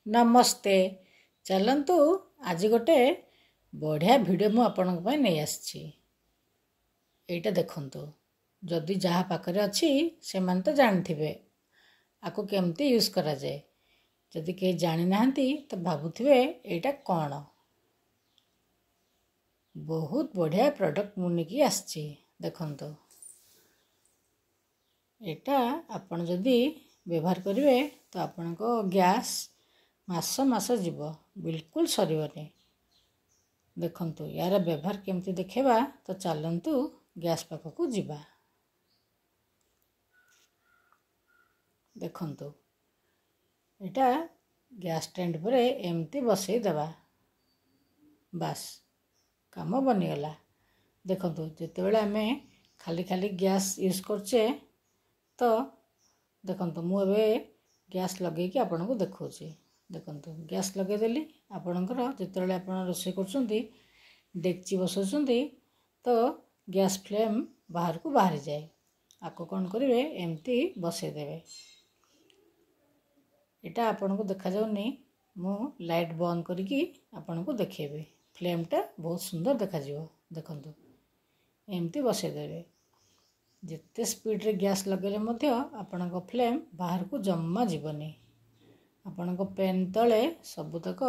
नमस्ते। चलतु आज गोटे बढ़िया वीडियो मु आपनक पय नहीं आछि। एटा देखंतु जदि जहा पाखरे अछि से मन तो जानथिबे आको केमती यूज करा जाए। जदि के जानि नाहंती तो भाबुथिबे एटा कोन बहुत बढ़िया प्रोडक्ट मुनिकी आछि। देखंतु एटा आपण जदि व्यवहार करिवे तो आपनको गैस मास मास जीव बिल्कुल सरीबनी। देखंतु यार व्यवहार केमती देखेबा तो चलंतु गैस पाखकू जीवा। देखंतु एटा गैस स्टैंड पर एमती बसई देबा बास काम बनीगला। देखंतु जितेबेले आमे खाली खाली गैस यूज करचे तो देखंतु मु एबे गैस लगे कि आपनको देखौची। देखंतु गैस लगे देली आपनकर जितेबेले आपण रोषे करछंती डेक्ची बसौछंती तो गैस फ्लेम बाहर को बाहरी जाए। आको कौन करिवे एमती बसई देबे। एटा आपनको देखा जाउनी मु लाइट बंद करिकी आपनको देखेबे। फ्लेमटा बहुत सुंदर देखा जिवो। देखंतु एमती बसई देबे। जिते स्पीड रे गैस लगेले मध्य आपनको फ्लेम बाहर को जम्मा जीवनी। आपनको पेन तले सबुतक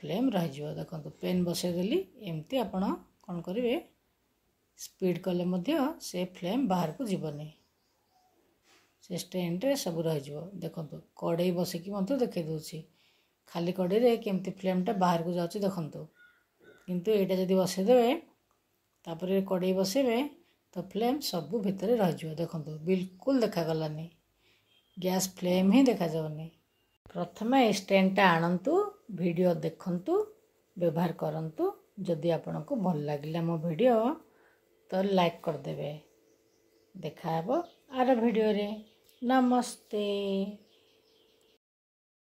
फ्लेम रही जिवो। देखंतु पेन बसई देली एमती आपण कोन करिवे स्पीड कले मध्य से फ्लेम बाहर को जीवनी। से स्टैंड रे सब रही जिवो। देखंतु कड़ाई बसकी मध्य देखे दोछि खाली कड़ाई रे केमती फ्लेमटा बाहर को जाउछि। देखंतु किंतु एटा जदि बसई देबे तापरे कड़ाई बसेबे तो फ्लेम सब भितरे रही जिवो। देखंतु बिल्कुल देखा गलानी गैस फ्लेम ही देखा जाउनी। प्रथमे स्टैंडटा आनंतु वीडियो देखंतु व्यवहार करंतु। जदि आपनको भल लागिला मो वीडियो तो लाइक कर देबे। देखा हेबो आर वीडियो रे। नमस्ते।